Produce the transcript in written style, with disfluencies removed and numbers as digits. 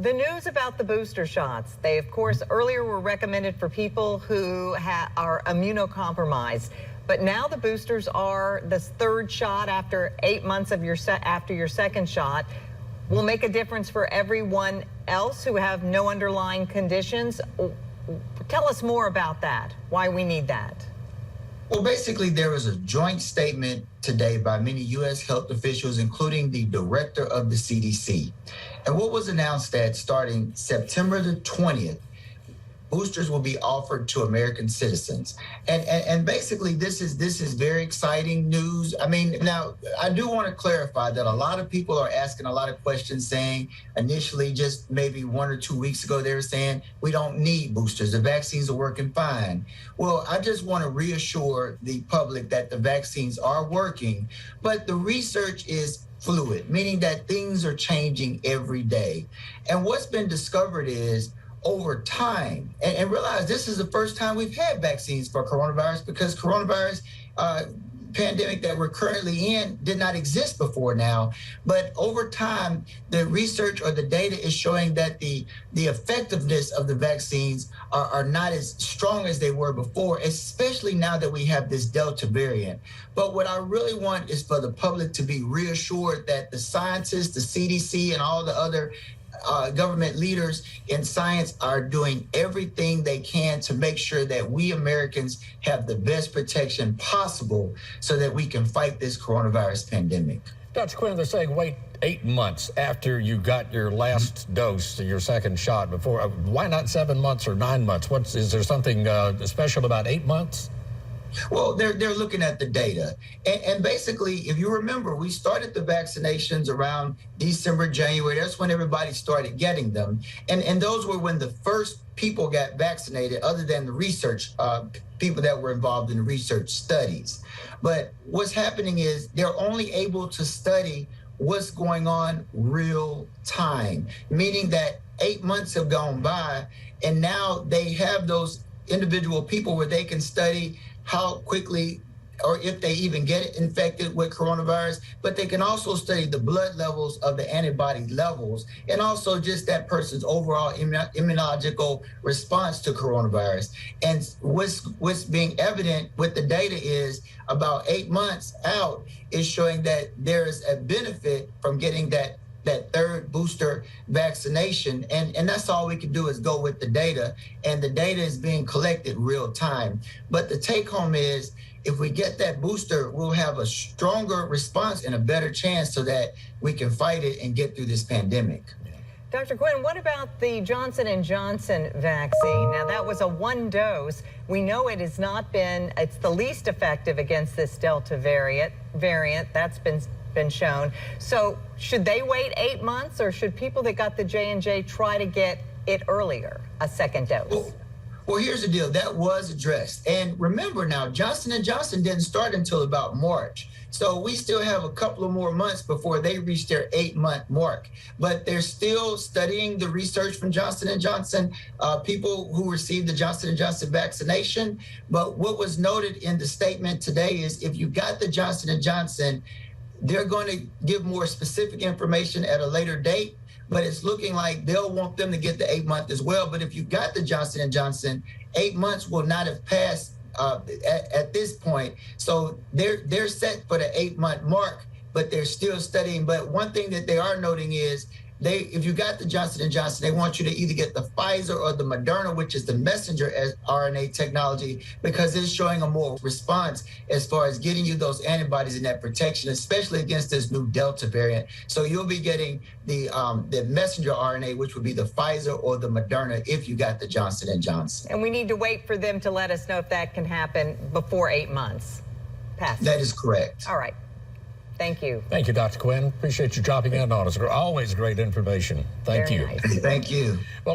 The news about the booster shots, they of course earlier were recommended for people who are immunocompromised, but now the boosters are the third shot after 8 months of after your second shot will make a difference for everyone else who have no underlying conditions. Tell us more about that, why we need that. Well, basically, there was a joint statement today by many U.S. health officials, including the director of the CDC. And what was announced that starting September the 20th, boosters will be offered to American citizens. And basically, this is very exciting news. I mean, now, I do want to clarify that a lot of people are asking a lot of questions, saying initially just maybe 1 or 2 weeks ago, they were saying we don't need boosters. The vaccines are working fine. Well, I just want to reassure the public that the vaccines are working, but the research is fluid, meaning that things are changing every day. And what's been discovered is over time, and realize this is the first time we've had vaccines for coronavirus, because coronavirus pandemic that we're currently in did not exist before now. But over time, the research or the data is showing that the effectiveness of the vaccines are not as strong as they were before, especially now that we have this Delta variant. But what I really want is for the public to be reassured that the scientists, the CDC, and all the other government leaders in science are doing everything they can to make sure that we Americans have the best protection possible so that we can fight this coronavirus pandemic. Dr. Quinn, they're saying wait 8 months after you got your last dose, your second shot before. Why not 7 months or 9 months? Is there something special about 8 months? Well, they're looking at the data. And basically, if you remember, we started the vaccinations around December, January. That's when everybody started getting them. And those were when the first people got vaccinated, other than the research people that were involved in the research studies. But what's happening is they're only able to study what's going on real time, meaning that 8 months have gone by, and now they have those individual people where they can study how quickly or if they even get infected with coronavirus, but they can also study the blood levels of the antibody levels and also just that person's overall immunological response to coronavirus. And what's being evident with the data is about 8 months out is showing that there is a benefit from getting that third booster vaccination. And that's all we can do is go with the data. And the data is being collected real time. But the take home is if we get that booster, we'll have a stronger response and a better chance so that we can fight it and get through this pandemic. Dr. Quinn, what about the Johnson & Johnson vaccine? Now, that was a 1 dose. We know it has not been, it's the least effective against this Delta variant. That's been shown. So should they wait 8 months, or should people that got the J&J try to get it earlier, a second dose? Well, here's the deal. That was addressed. And remember now, Johnson & Johnson didn't start until about March. So we still have a couple of more months before they reach their 8-month mark. But they're still studying the research from Johnson & Johnson, people who received the Johnson & Johnson vaccination. But what was noted in the statement today is if you got the Johnson & Johnson, they're going to give more specific information at a later date, but it's looking like they'll want them to get the 8-month as well. But if you got the Johnson & Johnson, 8 months will not have passed at this point. So they're set for the 8-month mark, but they're still studying. But one thing that they are noting is if you got the Johnson & Johnson, they want you to either get the Pfizer or the Moderna, which is the messenger RNA technology, because it's showing a more response as far as getting you those antibodies and that protection, especially against this new Delta variant. So you'll be getting the messenger RNA, which would be the Pfizer or the Moderna if you got the Johnson & Johnson. And we need to wait for them to let us know if that can happen before 8 months passes. That is correct. All right. Thank you. Thank you, Dr. Quinn. Appreciate you dropping in on us. Always great information. Thank you. Nice. Thank you. Well,